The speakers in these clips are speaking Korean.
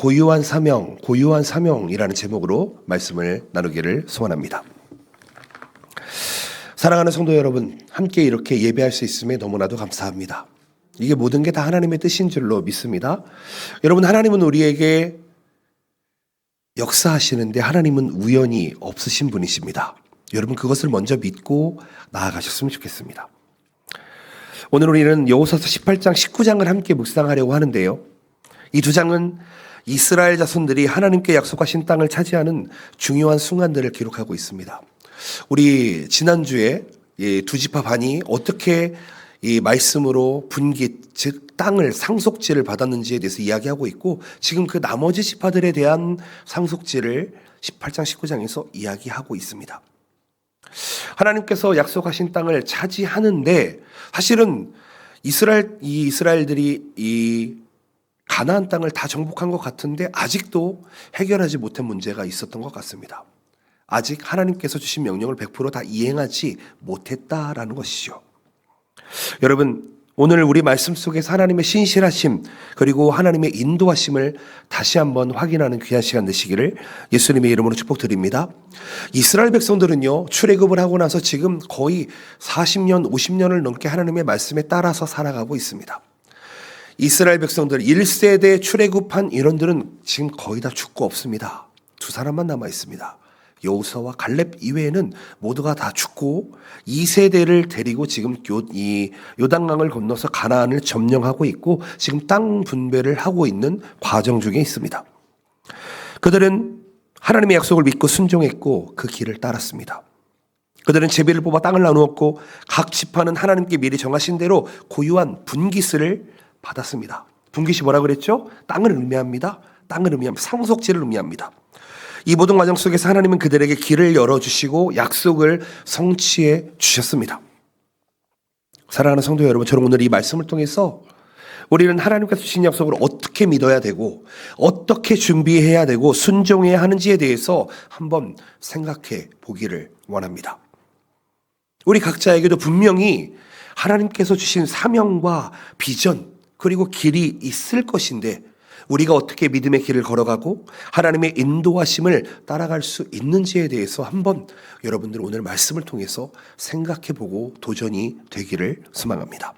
고유한 사명이라는 제목으로 말씀을 나누기를 소원합니다. 사랑하는 성도 여러분, 함께 이렇게 예배할 수 있음에 너무나도 감사합니다. 이게 모든 게 다 하나님의 뜻인 줄로 믿습니다. 여러분, 하나님은 우리에게 역사하시는데 하나님은 우연이 없으신 분이십니다. 여러분, 그것을 먼저 믿고 나아가셨으면 좋겠습니다. 오늘 우리는 여호수아서 18장 19장을 함께 묵상하려고 하는데요. 이 두 장은 이스라엘 자손들이 하나님께 약속하신 땅을 차지하는 중요한 순간들을 기록하고 있습니다. 우리 지난주에 두 지파 반이 어떻게 이 말씀으로 분기, 즉 땅을 상속지를 받았는지에 대해서 이야기하고 있고, 지금 그 나머지 지파들에 대한 상속지를 18장 19장에서 이야기하고 있습니다. 하나님께서 약속하신 땅을 차지하는데 사실은 이스라엘들이 이 가나안 땅을 다 정복한 것 같은데 아직도 해결하지 못한 문제가 있었던 것 같습니다. 아직 하나님께서 주신 명령을 100% 다 이행하지 못했다라는 것이죠. 여러분, 오늘 우리 말씀 속에서 하나님의 신실하심 그리고 하나님의 인도하심을 다시 한번 확인하는 귀한 시간 되시기를 예수님의 이름으로 축복드립니다. 이스라엘 백성들은요, 출애굽을 하고 나서 지금 거의 40년, 50년을 넘게 하나님의 말씀에 따라서 살아가고 있습니다. 이스라엘 백성들 1세대 출애굽한 인원들은 지금 거의 다 죽고 없습니다. 두 사람만 남아 있습니다. 여호수아와 갈렙 이외에는 모두가 다 죽고 2세대를 데리고 지금 이 요단강을 건너서 가나안을 점령하고 있고 지금 땅 분배를 하고 있는 과정 중에 있습니다. 그들은 하나님의 약속을 믿고 순종했고 그 길을 따랐습니다. 그들은 제비를 뽑아 땅을 나누었고 각 지파는 하나님께 미리 정하신 대로 고유한 분깃을 받았습니다. 분깃이 뭐라 그랬죠? 땅을 의미합니다. 땅을 의미합니다. 상속지를 의미합니다. 이 모든 과정 속에서 하나님은 그들에게 길을 열어주시고 약속을 성취해 주셨습니다. 사랑하는 성도 여러분, 저는 오늘 이 말씀을 통해서 우리는 하나님께서 주신 약속을 어떻게 믿어야 되고 어떻게 준비해야 되고 순종해야 하는지에 대해서 한번 생각해 보기를 원합니다. 우리 각자에게도 분명히 하나님께서 주신 사명과 비전 그리고 길이 있을 것인데 우리가 어떻게 믿음의 길을 걸어가고 하나님의 인도하심을 따라갈 수 있는지에 대해서 한번 여러분들 오늘 말씀을 통해서 생각해보고 도전이 되기를 소망합니다.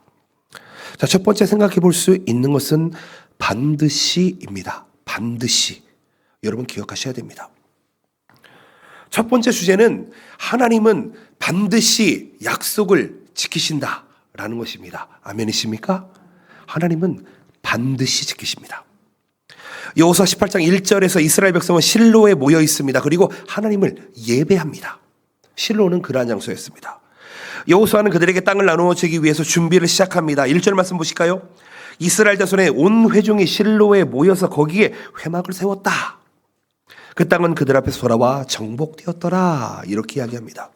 자, 첫 번째 생각해 볼 수 있는 것은 반드시입니다. 반드시. 여러분 기억하셔야 됩니다. 첫 번째 주제는 하나님은 반드시 약속을 지키신다라는 것입니다. 아멘이십니까? 하나님은 반드시 지키십니다. 여호수아 18장 1절에서 이스라엘 백성은 실로에 모여 있습니다. 그리고 하나님을 예배합니다. 실로는 그러한 장소였습니다. 여호수아는 그들에게 땅을 나누어 주기 위해서 준비를 시작합니다. 1절 말씀 보실까요? 이스라엘 자손의 온 회중이 실로에 모여서 거기에 회막을 세웠다. 그 땅은 그들 앞에서 돌아와 정복되었더라. 이렇게 이야기합니다.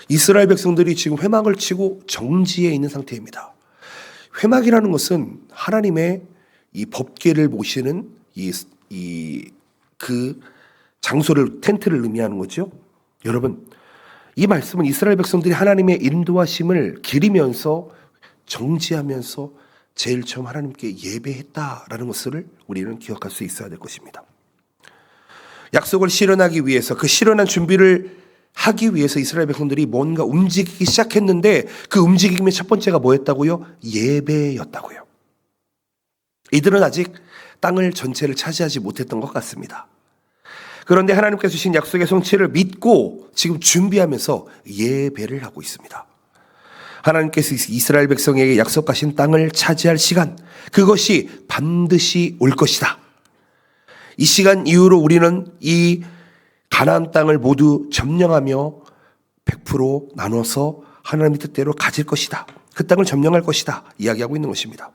이스라엘 백성들이 지금 회막을 치고 정지해 있는 상태입니다. 회막이라는 것은 하나님의 이 법궤를 모시는 그 장소를, 텐트를 의미하는 거죠. 여러분, 이 말씀은 이스라엘 백성들이 하나님의 인도하심을 기리면서 정지하면서 제일 처음 하나님께 예배했다라는 것을 우리는 기억할 수 있어야 될 것입니다. 약속을 실현하기 위해서 그 실현한 준비를 하기 위해서 이스라엘 백성들이 뭔가 움직이기 시작했는데 그 움직임의 첫 번째가 뭐였다고요? 예배였다고요. 이들은 아직 땅을 전체를 차지하지 못했던 것 같습니다. 그런데 하나님께서 주신 약속의 성취를 믿고 지금 준비하면서 예배를 하고 있습니다. 하나님께서 이스라엘 백성에게 약속하신 땅을 차지할 시간, 그것이 반드시 올 것이다. 이 시간 이후로 우리는 이 가나안 땅을 모두 점령하며 100% 나눠서 하나님의 뜻대로 가질 것이다. 그 땅을 점령할 것이다. 이야기하고 있는 것입니다.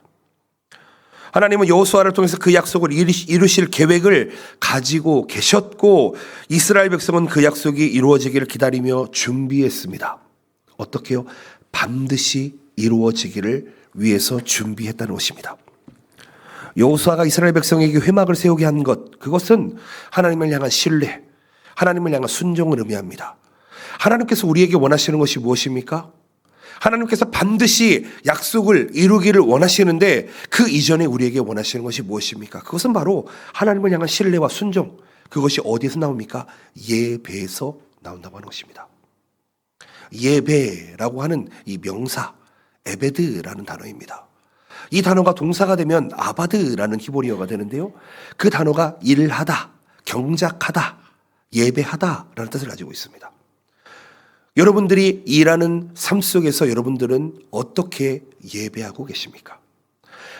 하나님은 여호수아를 통해서 그 약속을 이루실 계획을 가지고 계셨고 이스라엘 백성은 그 약속이 이루어지기를 기다리며 준비했습니다. 어떻게요? 반드시 이루어지기를 위해서 준비했다는 것입니다. 여호수아가 이스라엘 백성에게 회막을 세우게 한 것, 그것은 하나님을 향한 신뢰, 하나님을 향한 순종을 의미합니다. 하나님께서 우리에게 원하시는 것이 무엇입니까? 하나님께서 반드시 약속을 이루기를 원하시는데 그 이전에 우리에게 원하시는 것이 무엇입니까? 그것은 바로 하나님을 향한 신뢰와 순종. 그것이 어디에서 나옵니까? 예배에서 나온다고 하는 것입니다. 예배라고 하는 이 명사 에베드라는 단어입니다. 이 단어가 동사가 되면 아바드라는 히브리어가 되는데요. 그 단어가 일하다, 경작하다, 예배하다라는 뜻을 가지고 있습니다. 여러분들이 일하는 삶 속에서 여러분들은 어떻게 예배하고 계십니까?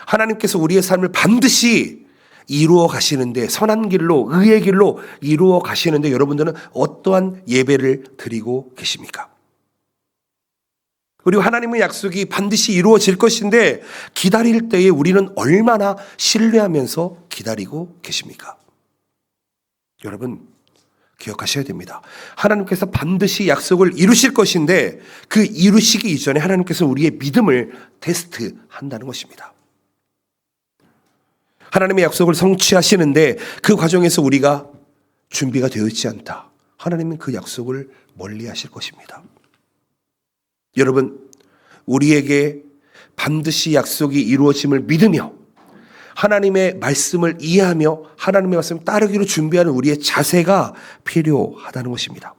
하나님께서 우리의 삶을 반드시 이루어 가시는데, 선한 길로, 의의 길로 이루어 가시는데 여러분들은 어떠한 예배를 드리고 계십니까? 그리고 하나님의 약속이 반드시 이루어질 것인데 기다릴 때에 우리는 얼마나 신뢰하면서 기다리고 계십니까? 여러분 기억하셔야 됩니다. 하나님께서 반드시 약속을 이루실 것인데 그 이루시기 이전에 하나님께서 우리의 믿음을 테스트한다는 것입니다. 하나님의 약속을 성취하시는데 그 과정에서 우리가 준비가 되어 있지 않다. 하나님은 그 약속을 멀리 하실 것입니다. 여러분, 우리에게 반드시 약속이 이루어짐을 믿으며 하나님의 말씀을 이해하며 하나님의 말씀을 따르기로 준비하는 우리의 자세가 필요하다는 것입니다.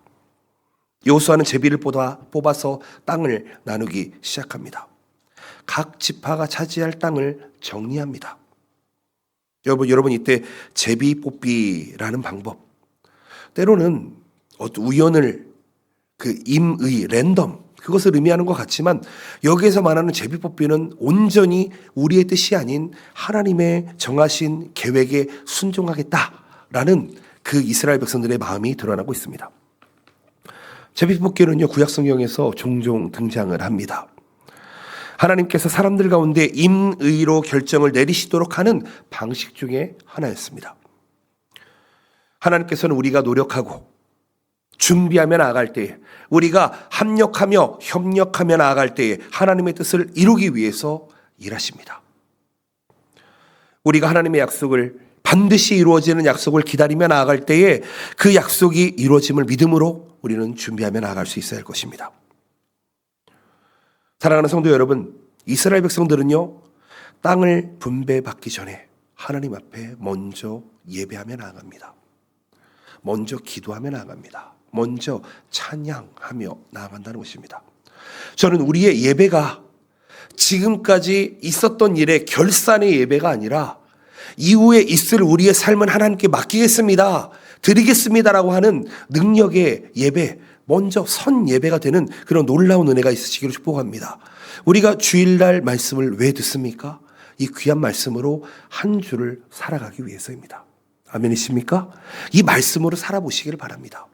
여호수아는 제비를 뽑아서 땅을 나누기 시작합니다. 각 지파가 차지할 땅을 정리합니다. 여러분 이때 제비 뽑기라는 방법, 때로는 우연을 임의 랜덤 그것을 의미하는 것 같지만 여기에서 말하는 제비 뽑기는 온전히 우리의 뜻이 아닌 하나님의 정하신 계획에 순종하겠다라는 그 이스라엘 백성들의 마음이 드러나고 있습니다. 제비 뽑기는요, 구약 성경에서 종종 등장을 합니다. 하나님께서 사람들 가운데 임의로 결정을 내리시도록 하는 방식 중에 하나였습니다. 하나님께서는 우리가 노력하고 준비하며 나아갈 때에, 우리가 합력하며 협력하며 나아갈 때에 하나님의 뜻을 이루기 위해서 일하십니다. 우리가 하나님의 약속을, 반드시 이루어지는 약속을 기다리며 나아갈 때에 그 약속이 이루어짐을 믿음으로 우리는 준비하며 나아갈 수 있어야 할 것입니다. 사랑하는 성도 여러분, 이스라엘 백성들은요, 땅을 분배받기 전에 하나님 앞에 먼저 예배하며 나아갑니다. 먼저 기도하며 나아갑니다. 먼저 찬양하며 나아간다는 것입니다. 저는 우리의 예배가 지금까지 있었던 일의 결산의 예배가 아니라 이후에 있을 우리의 삶은 하나님께 맡기겠습니다, 드리겠습니다라고 하는 능력의 예배, 먼저 선 예배가 되는 그런 놀라운 은혜가 있으시기를 축복합니다. 우리가 주일날 말씀을 왜 듣습니까? 이 귀한 말씀으로 한 주를 살아가기 위해서입니다. 아멘이십니까? 이 말씀으로 살아보시기를 바랍니다.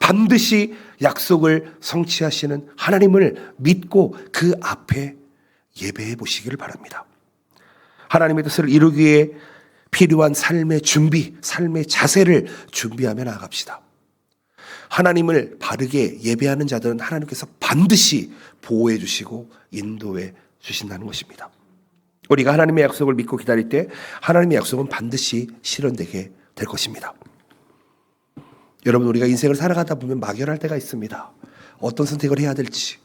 반드시 약속을 성취하시는 하나님을 믿고 그 앞에 예배해 보시기를 바랍니다. 하나님의 뜻을 이루기 위해 필요한 삶의 준비, 삶의 자세를 준비하며 나아갑시다. 하나님을 바르게 예배하는 자들은 하나님께서 반드시 보호해 주시고 인도해 주신다는 것입니다. 우리가 하나님의 약속을 믿고 기다릴 때 하나님의 약속은 반드시 실현되게 될 것입니다. 여러분, 우리가 인생을 살아가다 보면 막연할 때가 있습니다. 어떤 선택을 해야 될지,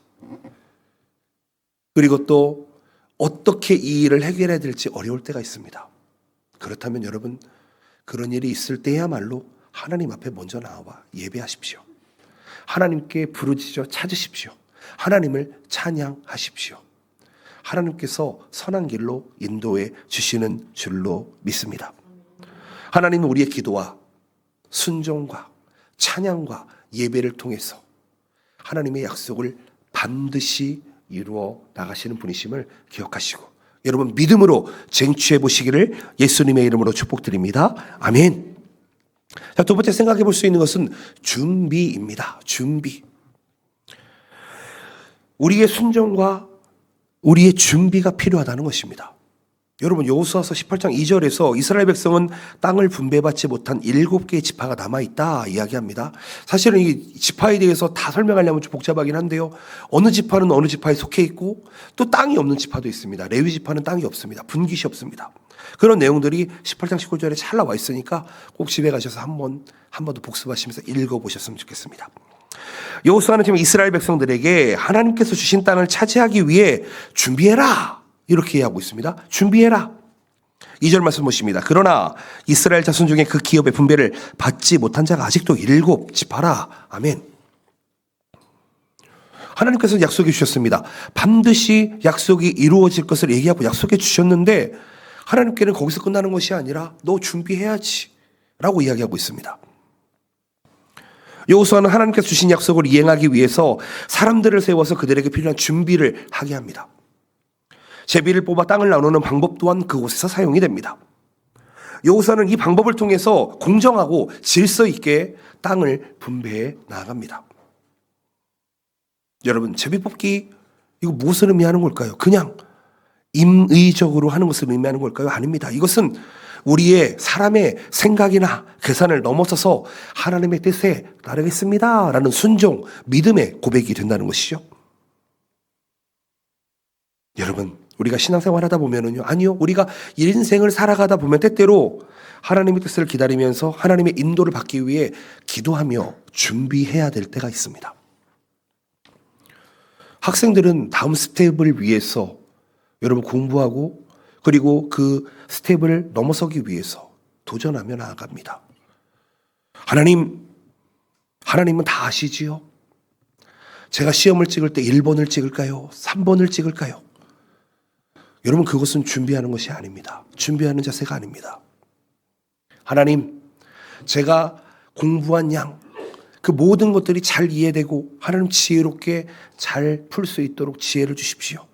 그리고 또 어떻게 이 일을 해결해야 될지 어려울 때가 있습니다. 그렇다면 여러분, 그런 일이 있을 때야말로 하나님 앞에 먼저 나와 예배하십시오. 하나님께 부르짖어 찾으십시오. 하나님을 찬양하십시오. 하나님께서 선한 길로 인도해 주시는 줄로 믿습니다. 하나님은 우리의 기도와 순종과 찬양과 예배를 통해서 하나님의 약속을 반드시 이루어 나가시는 분이심을 기억하시고 여러분 믿음으로 쟁취해 보시기를 예수님의 이름으로 축복드립니다. 아멘. 자, 두 번째 생각해 볼 수 있는 것은 준비입니다. 준비. 우리의 순종과 우리의 준비가 필요하다는 것입니다. 여러분, 여호수아서 18장 2절에서 이스라엘 백성은 땅을 분배받지 못한 7개의 지파가 남아있다 이야기합니다. 사실은 이 지파에 대해서 다 설명하려면 좀 복잡하긴 한데요. 어느 지파는 어느 지파에 속해 있고 또 땅이 없는 지파도 있습니다. 레위 지파는 땅이 없습니다. 분깃이 없습니다. 그런 내용들이 18장 19절에 잘 나와 있으니까 꼭 집에 가셔서 한 번 더 복습하시면서 읽어보셨으면 좋겠습니다. 여호수아는 지금 이스라엘 백성들에게 하나님께서 주신 땅을 차지하기 위해 준비해라 이렇게 하고 있습니다. 준비해라. 2절 말씀 보십니다. 그러나 이스라엘 자손 중에 그 기업의 분배를 받지 못한 자가 아직도 7지파라. 아멘. 하나님께서 약속해 주셨습니다. 반드시 약속이 이루어질 것을 얘기하고 약속해 주셨는데 하나님께는 거기서 끝나는 것이 아니라 너 준비해야지 라고 이야기하고 있습니다. 여호수아는 하나님께서 주신 약속을 이행하기 위해서 사람들을 세워서 그들에게 필요한 준비를 하게 합니다. 제비를 뽑아 땅을 나누는 방법 또한 그곳에서 사용이 됩니다. 여호수아는 이 방법을 통해서 공정하고 질서 있게 땅을 분배해 나아갑니다. 여러분, 제비 뽑기 이거 무엇을 의미하는 걸까요? 그냥 임의적으로 하는 것을 의미하는 걸까요? 아닙니다. 이것은 우리의 사람의 생각이나 계산을 넘어서서 하나님의 뜻에 따르겠습니다 라는 순종, 믿음의 고백이 된다는 것이죠. 여러분, 우리가 신앙생활 하다 보면은요, 아니요, 우리가 인생을 살아가다 보면 때때로 하나님의 뜻을 기다리면서 하나님의 인도를 받기 위해 기도하며 준비해야 될 때가 있습니다. 학생들은 다음 스텝을 위해서 여러분 공부하고 그리고 그 스텝을 넘어서기 위해서 도전하며 나아갑니다. 하나님은 다 아시지요? 제가 시험을 찍을 때 1번을 찍을까요? 3번을 찍을까요? 여러분, 그것은 준비하는 것이 아닙니다. 준비하는 자세가 아닙니다. 하나님, 제가 공부한 양, 그 모든 것들이 잘 이해되고 하나님 지혜롭게 잘 풀 수 있도록 지혜를 주십시오.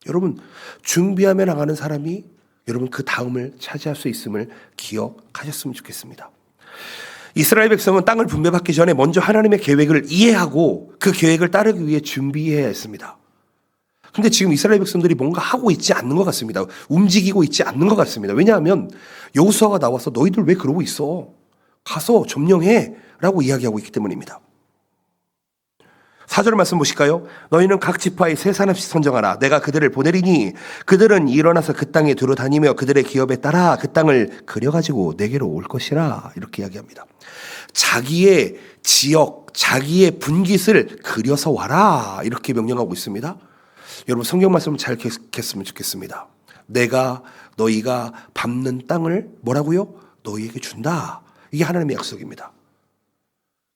여러분, 준비하며 나가는 사람이 여러분 그 다음을 차지할 수 있음을 기억하셨으면 좋겠습니다. 이스라엘 백성은 땅을 분배받기 전에 먼저 하나님의 계획을 이해하고 그 계획을 따르기 위해 준비해야 했습니다. 근데 지금 이스라엘 백성들이 뭔가 하고 있지 않는 것 같습니다. 움직이고 있지 않는 것 같습니다. 왜냐하면 여호수아가 나와서 너희들 왜 그러고 있어? 가서 점령해 라고 이야기하고 있기 때문입니다. 4절 말씀 보실까요? 너희는 각 지파에 세 사람씩 선정하라. 내가 그들을 보내리니 그들은 일어나서 그 땅에 두루 다니며 그들의 기업에 따라 그 땅을 그려가지고 내게로 올 것이라. 이렇게 이야기합니다. 자기의 지역, 자기의 분깃을 그려서 와라. 이렇게 명령하고 있습니다. 여러분, 성경 말씀 잘 읽겠으면 좋겠습니다. 내가 너희가 밟는 땅을 뭐라고요? 너희에게 준다. 이게 하나님의 약속입니다.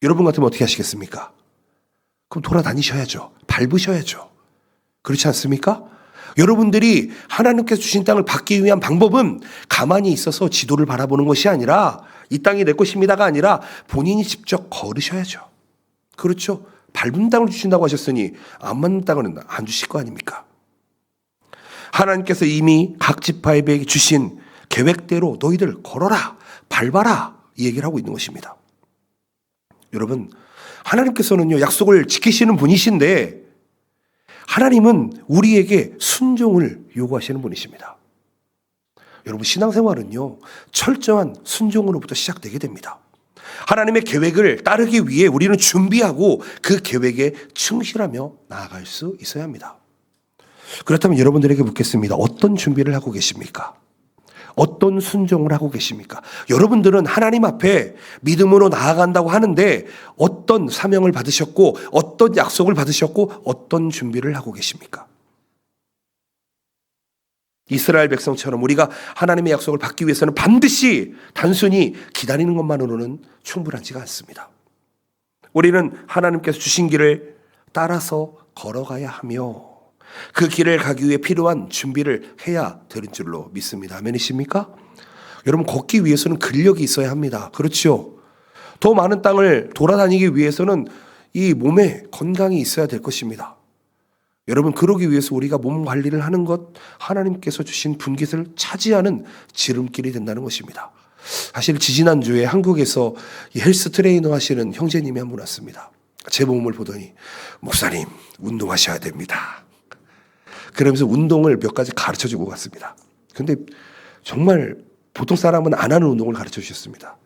여러분 같으면 어떻게 하시겠습니까? 그럼 돌아다니셔야죠. 밟으셔야죠. 그렇지 않습니까? 여러분들이 하나님께서 주신 땅을 받기 위한 방법은 가만히 있어서 지도를 바라보는 것이 아니라 이 땅이 내 것입니다가 아니라 본인이 직접 걸으셔야죠. 그렇죠? 밟은 땅을 주신다고 하셨으니 안 맞는 땅은 안 주실 거 아닙니까? 하나님께서 이미 각 지파에게 주신 계획대로 너희들 걸어라, 밟아라 이 얘기를 하고 있는 것입니다. 여러분, 하나님께서는요 약속을 지키시는 분이신데 하나님은 우리에게 순종을 요구하시는 분이십니다. 여러분, 신앙생활은요 철저한 순종으로부터 시작되게 됩니다. 하나님의 계획을 따르기 위해 우리는 준비하고 그 계획에 충실하며 나아갈 수 있어야 합니다. 그렇다면 여러분들에게 묻겠습니다. 어떤 준비를 하고 계십니까? 어떤 순종을 하고 계십니까? 여러분들은 하나님 앞에 믿음으로 나아간다고 하는데 어떤 사명을 받으셨고 어떤 약속을 받으셨고 어떤 준비를 하고 계십니까? 이스라엘 백성처럼 우리가 하나님의 약속을 받기 위해서는 반드시 단순히 기다리는 것만으로는 충분하지가 않습니다. 우리는 하나님께서 주신 길을 따라서 걸어가야 하며 그 길을 가기 위해 필요한 준비를 해야 되는 줄로 믿습니다. 아멘이십니까? 여러분, 걷기 위해서는 근력이 있어야 합니다. 그렇죠? 더 많은 땅을 돌아다니기 위해서는 이 몸에 건강이 있어야 될 것입니다. 여러분, 그러기 위해서 우리가 몸 관리를 하는 것, 하나님께서 주신 분깃을 차지하는 지름길이 된다는 것입니다. 사실 지지난주에 한국에서 이 헬스 트레이너 하시는 형제님이 한 분 왔습니다. 제 몸을 보더니 목사님 운동하셔야 됩니다. 그러면서 운동을 몇 가지 가르쳐주고 갔습니다. 근데 정말 보통 사람은 안 하는 운동을 가르쳐 주셨습니다.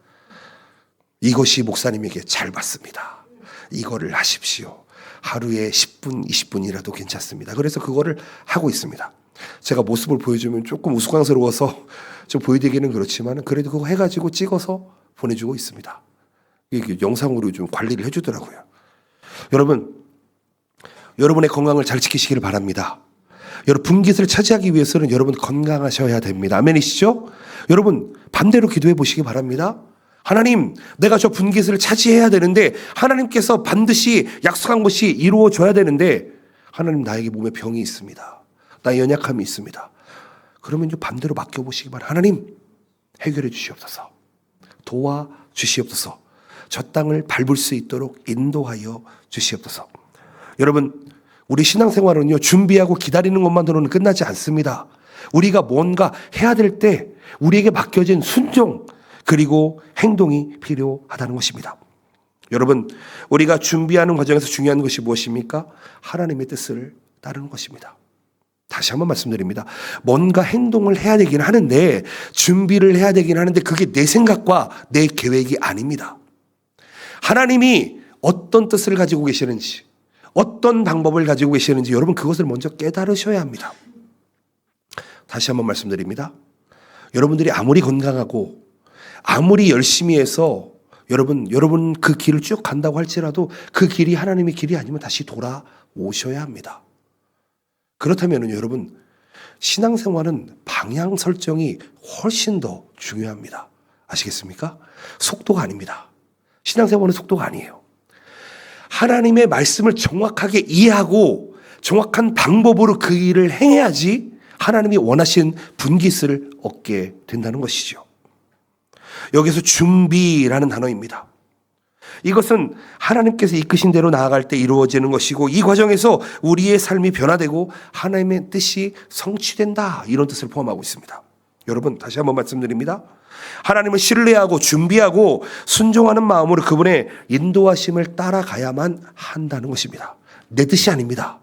이것이 목사님에게 잘 맞습니다. 이거를 하십시오. 하루에 10분, 20분이라도 괜찮습니다. 그래서 그거를 하고 있습니다. 제가 모습을 보여주면 조금 우스꽝스러워서 좀 보여드리기는 그렇지만 그래도 그거 해가지고 찍어서 보내주고 있습니다. 이게 영상으로 좀 관리를 해주더라고요. 여러분의 건강을 잘 지키시기를 바랍니다. 여러분 분깃을 차지하기 위해서는 여러분 건강하셔야 됩니다. 아멘이시죠? 여러분 반대로 기도해 보시기 바랍니다. 하나님, 내가 저 분깃을 차지해야 되는데 하나님께서 반드시 약속한 것이 이루어져야 되는데 하나님, 나에게 몸에 병이 있습니다. 나의 연약함이 있습니다. 그러면 이제 반대로 맡겨보시기 바랍니다. 하나님, 해결해 주시옵소서. 도와주시옵소서. 저 땅을 밟을 수 있도록 인도하여 주시옵소서. 여러분, 우리 신앙생활은요, 준비하고 기다리는 것만으로는 끝나지 않습니다. 우리가 뭔가 해야 될 때 우리에게 맡겨진 순종 그리고 행동이 필요하다는 것입니다. 여러분, 우리가 준비하는 과정에서 중요한 것이 무엇입니까? 하나님의 뜻을 따르는 것입니다. 다시 한번 말씀드립니다. 뭔가 행동을 해야 되긴 하는데, 준비를 해야 되긴 하는데 그게 내 생각과 내 계획이 아닙니다. 하나님이 어떤 뜻을 가지고 계시는지, 어떤 방법을 가지고 계시는지 여러분 그것을 먼저 깨달으셔야 합니다. 다시 한번 말씀드립니다. 여러분들이 아무리 건강하고 아무리 열심히 해서 여러분 그 길을 쭉 간다고 할지라도 그 길이 하나님의 길이 아니면 다시 돌아오셔야 합니다. 그렇다면 여러분, 신앙생활은 방향 설정이 훨씬 더 중요합니다. 아시겠습니까? 속도가 아닙니다. 신앙생활은 속도가 아니에요. 하나님의 말씀을 정확하게 이해하고 정확한 방법으로 그 일을 행해야지 하나님이 원하신 분깃을 얻게 된다는 것이죠. 여기서 준비라는 단어입니다. 이것은 하나님께서 이끄신 대로 나아갈 때 이루어지는 것이고, 이 과정에서 우리의 삶이 변화되고 하나님의 뜻이 성취된다, 이런 뜻을 포함하고 있습니다. 여러분, 다시 한번 말씀드립니다. 하나님을 신뢰하고 준비하고 순종하는 마음으로 그분의 인도하심을 따라가야만 한다는 것입니다. 내 뜻이 아닙니다.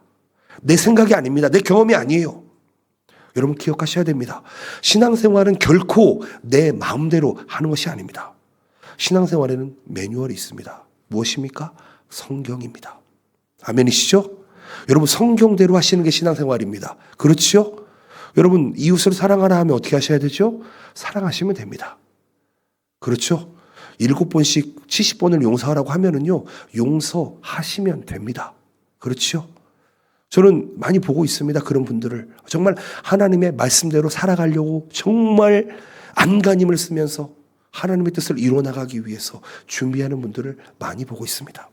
내 생각이 아닙니다. 내 경험이 아니에요. 여러분 기억하셔야 됩니다. 신앙생활은 결코 내 마음대로 하는 것이 아닙니다. 신앙생활에는 매뉴얼이 있습니다. 무엇입니까? 성경입니다. 아멘이시죠? 여러분 성경대로 하시는 게 신앙생활입니다. 그렇죠? 여러분 이웃을 사랑하라 하면 어떻게 하셔야 되죠? 사랑하시면 됩니다. 그렇죠? 7번씩 70번을 용서하라고 하면은요, 용서하시면 됩니다. 그렇죠? 저는 많이 보고 있습니다. 그런 분들을 정말 하나님의 말씀대로 살아가려고 정말 안간힘을 쓰면서 하나님의 뜻을 이루어나가기 위해서 준비하는 분들을 많이 보고 있습니다.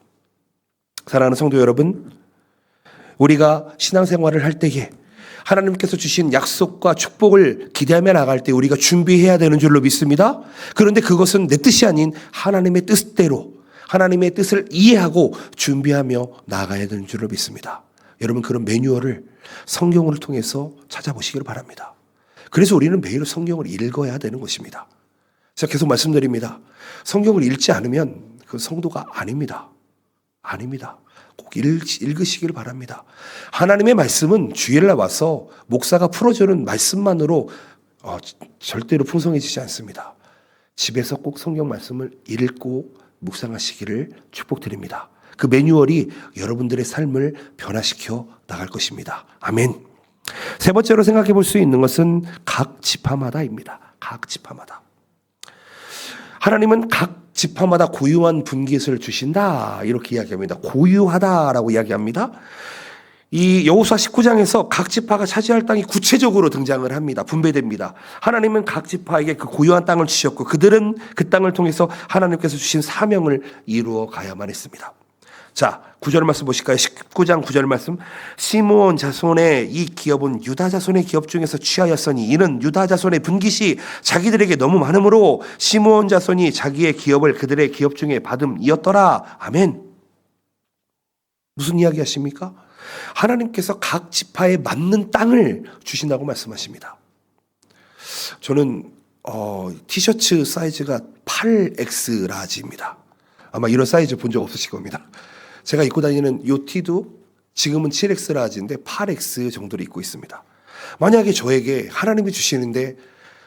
사랑하는 성도 여러분, 우리가 신앙생활을 할 때에 하나님께서 주신 약속과 축복을 기대하며 나갈 때 우리가 준비해야 되는 줄로 믿습니다. 그런데 그것은 내 뜻이 아닌 하나님의 뜻대로 하나님의 뜻을 이해하고 준비하며 나가야 되는 줄로 믿습니다. 여러분 그런 매뉴얼을 성경을 통해서 찾아보시기를 바랍니다. 그래서 우리는 매일 성경을 읽어야 되는 것입니다. 제가 계속 말씀드립니다. 성경을 읽지 않으면 그 성도가 아닙니다. 아닙니다. 꼭 읽으시기를 바랍니다. 하나님의 말씀은 주일날 와서 목사가 풀어주는 말씀만으로 절대로 풍성해지지 않습니다. 집에서 꼭 성경 말씀을 읽고 묵상하시기를 축복드립니다. 그 매뉴얼이 여러분들의 삶을 변화시켜 나갈 것입니다. 아멘. 세 번째로 생각해 볼 수 있는 것은 각 지파마다입니다. 각 지파마다. 하나님은 각 지파마다 고유한 분깃을 주신다, 이렇게 이야기합니다. 고유하다라고 이야기합니다. 이 여호수아 19장에서 각 지파가 차지할 땅이 구체적으로 등장을 합니다. 분배됩니다. 하나님은 각 지파에게 그 고유한 땅을 주셨고 그들은 그 땅을 통해서 하나님께서 주신 사명을 이루어 가야만 했습니다. 자, 9절 말씀 보실까요? 19장 9절 말씀. 시므온 자손의 이 기업은 유다 자손의 기업 중에서 취하였으니 이는 유다 자손의 분깃이 자기들에게 너무 많으므로 시므온 자손이 자기의 기업을 그들의 기업 중에 받음이었더라. 아멘. 무슨 이야기 하십니까? 하나님께서 각 지파에 맞는 땅을 주신다고 말씀하십니다. 저는 티셔츠 사이즈가 8X 라지입니다. 아마 이런 사이즈 본 적 없으실 겁니다. 제가 입고 다니는 요 티도 지금은 7X 라지인데 8X 정도를 입고 있습니다. 만약에 저에게 하나님이 주시는데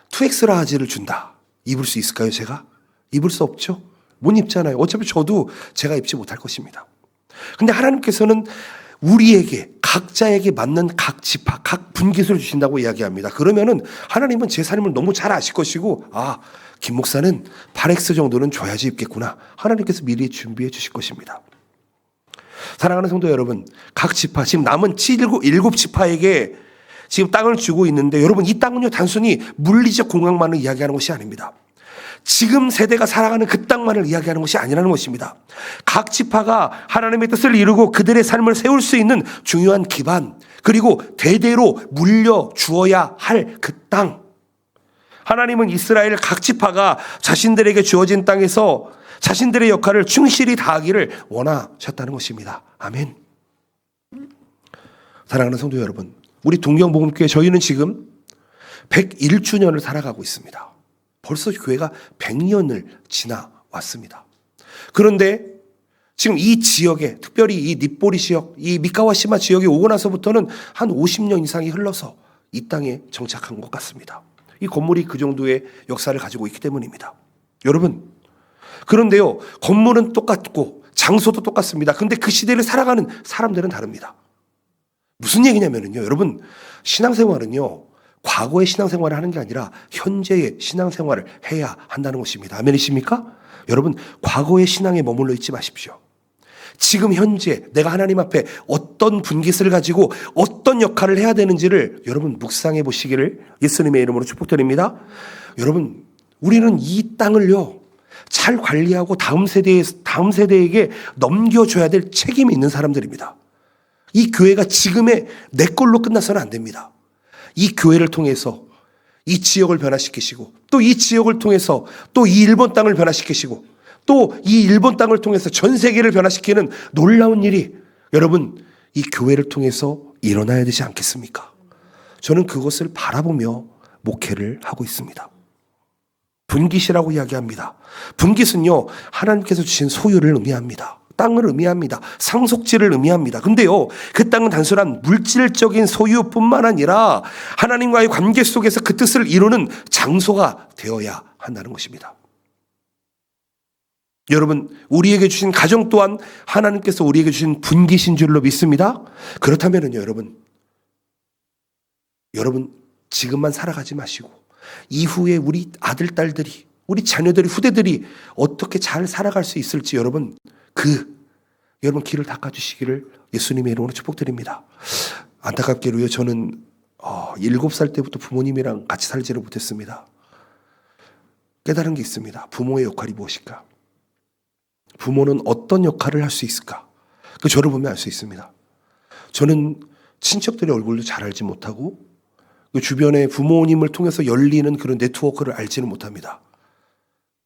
2X 라지를 준다. 입을 수 있을까요, 제가? 입을 수 없죠? 못 입잖아요. 어차피 저도 제가 입지 못할 것입니다. 근데 하나님께서는 우리에게, 각자에게 맞는 각 지파, 각 분깃을 주신다고 이야기합니다. 그러면은 하나님은 제 삶을 너무 잘 아실 것이고, 김 목사는 8X 정도는 줘야지 입겠구나. 하나님께서 미리 준비해 주실 것입니다. 사랑하는 성도 여러분, 각 지파, 지금 남은 일곱 지파에게 지금 땅을 주고 있는데, 여러분 이 땅은요 단순히 물리적 공간만을 이야기하는 것이 아닙니다. 지금 세대가 살아가는 그 땅만을 이야기하는 것이 아니라는 것입니다. 각 지파가 하나님의 뜻을 이루고 그들의 삶을 세울 수 있는 중요한 기반, 그리고 대대로 물려 주어야 할 그 땅. 하나님은 이스라엘 각 지파가 자신들에게 주어진 땅에서 자신들의 역할을 충실히 다하기를 원하셨다는 것입니다. 아멘. 사랑하는 성도 여러분, 우리 동경복음교회 저희는 지금 101주년을 살아가고 있습니다. 벌써 교회가 100년을 지나왔습니다. 그런데 지금 이 지역에, 특별히 이 닛보리 지역, 이 미카와시마 지역에 오고 나서부터는 한 50년 이상이 흘러서 이 땅에 정착한 것 같습니다. 이 건물이 그 정도의 역사를 가지고 있기 때문입니다. 여러분, 그런데요, 건물은 똑같고 장소도 똑같습니다. 그런데 그 시대를 살아가는 사람들은 다릅니다. 무슨 얘기냐면요, 여러분, 신앙생활은요, 과거의 신앙생활을 하는 게 아니라 현재의 신앙생활을 해야 한다는 것입니다. 아멘이십니까? 여러분, 과거의 신앙에 머물러 있지 마십시오. 지금 현재 내가 하나님 앞에 어떤 분깃을 가지고 어떤 역할을 해야 되는지를 여러분 묵상해 보시기를 예수님의 이름으로 축복드립니다. 여러분, 우리는 이 땅을요 잘 관리하고 다음 세대에게 넘겨줘야 될 책임이 있는 사람들입니다. 이 교회가 지금의 내 걸로 끝나서는 안 됩니다. 이 교회를 통해서 이 지역을 변화시키시고, 또 이 지역을 통해서 또 이 일본 땅을 변화시키시고, 또 이 일본 땅을 통해서 전 세계를 변화시키는 놀라운 일이 여러분 이 교회를 통해서 일어나야 되지 않겠습니까? 저는 그것을 바라보며 목회를 하고 있습니다. 분깃이라고 이야기합니다. 분깃은요, 하나님께서 주신 소유를 의미합니다. 땅을 의미합니다. 상속지를 의미합니다. 근데요, 그 땅은 단순한 물질적인 소유뿐만 아니라 하나님과의 관계 속에서 그 뜻을 이루는 장소가 되어야 한다는 것입니다. 여러분, 우리에게 주신 가정 또한 하나님께서 우리에게 주신 분깃인 줄로 믿습니다. 그렇다면요, 여러분 지금만 살아가지 마시고 이후에 우리 아들, 딸들이, 우리 자녀들이, 후대들이 어떻게 잘 살아갈 수 있을지 여러분 길을 닦아주시기를 예수님의 이름으로 축복드립니다. 안타깝게로요, 저는 7살 때부터 부모님이랑 같이 살지를 못했습니다. 깨달은 게 있습니다. 부모의 역할이 무엇일까? 부모는 어떤 역할을 할 수 있을까? 그 저를 보면 알 수 있습니다. 저는 친척들의 얼굴도 잘 알지 못하고 그 주변에 부모님을 통해서 열리는 그런 네트워크를 알지는 못합니다.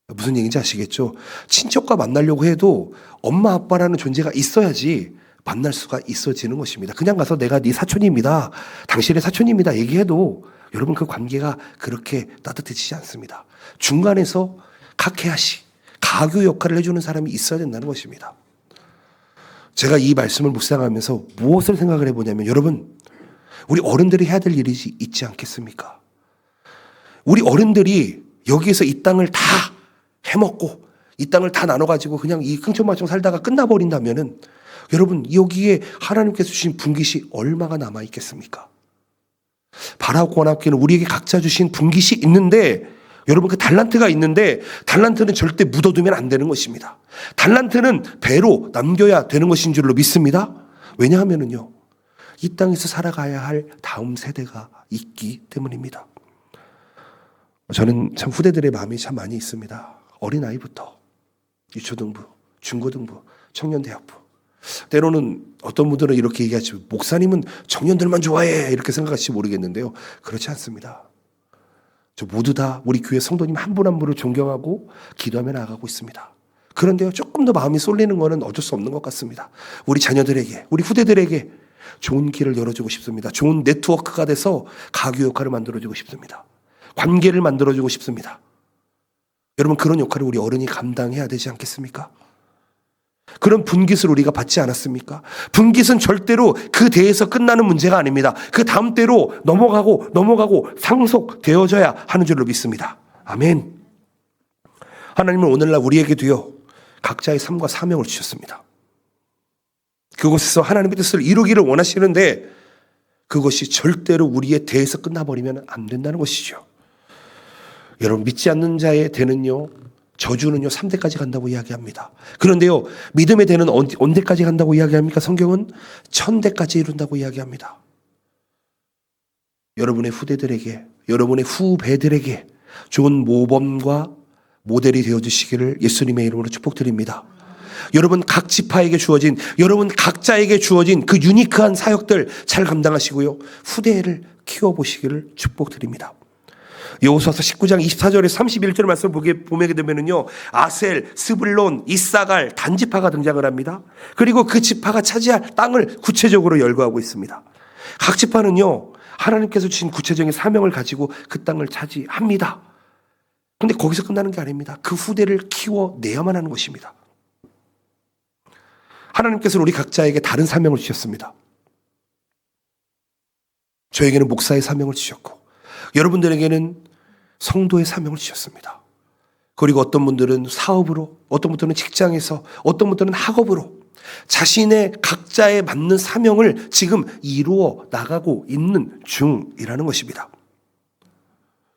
무슨 얘기인지 아시겠죠? 친척과 만나려고 해도 엄마 아빠라는 존재가 있어야지 만날 수가 있어지는 것입니다. 그냥 가서 내가 네 사촌입니다, 당신의 사촌입니다 얘기해도 여러분 그 관계가 그렇게 따뜻해지지 않습니다. 중간에서 각해하시, 가교 역할을 해주는 사람이 있어야 된다는 것입니다. 제가 이 말씀을 묵상하면서 무엇을 생각을 해보냐면, 여러분, 우리 어른들이 해야 될 일이 있지 않겠습니까? 우리 어른들이 여기에서 이 땅을 다 해먹고 이 땅을 다 나눠가지고 그냥 이 흥청망청 살다가 끝나버린다면은 여러분 여기에 하나님께서 주신 분깃이 얼마가 남아있겠습니까? 바라고 원하기는 우리에게 각자 주신 분깃이 있는데, 여러분 그 달란트가 있는데 달란트는 절대 묻어두면 안 되는 것입니다. 달란트는 배로 남겨야 되는 것인 줄로 믿습니다. 왜냐하면요, 이 땅에서 살아가야 할 다음 세대가 있기 때문입니다. 저는 참 후대들의 마음이 참 많이 있습니다. 어린아이부터 유초등부, 중고등부, 청년대학부. 때로는 어떤 분들은 이렇게 얘기하지, 목사님은 청년들만 좋아해 이렇게 생각할지 모르겠는데요, 그렇지 않습니다. 저 모두 다 우리 교회 성도님 한 분 한 분을 존경하고 기도하며 나아가고 있습니다. 그런데요, 조금 더 마음이 쏠리는 것은 어쩔 수 없는 것 같습니다. 우리 자녀들에게, 우리 후대들에게 좋은 길을 열어주고 싶습니다. 좋은 네트워크가 돼서 가교 역할을 만들어주고 싶습니다. 관계를 만들어주고 싶습니다. 여러분, 그런 역할을 우리 어른이 감당해야 되지 않겠습니까? 그런 분깃을 우리가 받지 않았습니까? 분깃은 절대로 그 대에서 끝나는 문제가 아닙니다. 그 다음 때로 넘어가고 상속되어져야 하는 줄로 믿습니다. 아멘. 하나님은 오늘날 우리에게도요, 각자의 삶과 사명을 주셨습니다. 그곳에서 하나님의 뜻을 이루기를 원하시는데 그것이 절대로 우리의 대에서 끝나버리면 안 된다는 것이죠. 여러분, 믿지 않는 자의 대는요, 저주는요 3대까지 간다고 이야기합니다. 그런데요 믿음의 대는 언제까지 간다고 이야기합니까? 성경은 1000대까지 이룬다고 이야기합니다. 여러분의 후대들에게, 여러분의 후배들에게 좋은 모범과 모델이 되어주시기를 예수님의 이름으로 축복드립니다. 여러분 각 지파에게 주어진, 여러분 각자에게 주어진 그 유니크한 사역들 잘 감당하시고요 후대를 키워보시기를 축복드립니다. 여호수아서 19장 24절에서 31절 말씀을 보게 되면은요 아셀, 스불론, 이사갈 단지파가 등장을 합니다. 그리고 그 지파가 차지할 땅을 구체적으로 열거하고 있습니다. 각 지파는요 하나님께서 주신 구체적인 사명을 가지고 그 땅을 차지합니다. 그런데 거기서 끝나는 게 아닙니다. 그 후대를 키워내야만 하는 것입니다. 하나님께서는 우리 각자에게 다른 사명을 주셨습니다. 저에게는 목사의 사명을 주셨고 여러분들에게는 성도의 사명을 주셨습니다. 그리고 어떤 분들은 사업으로, 어떤 분들은 직장에서, 어떤 분들은 학업으로 자신의 각자에 맞는 사명을 지금 이루어 나가고 있는 중이라는 것입니다.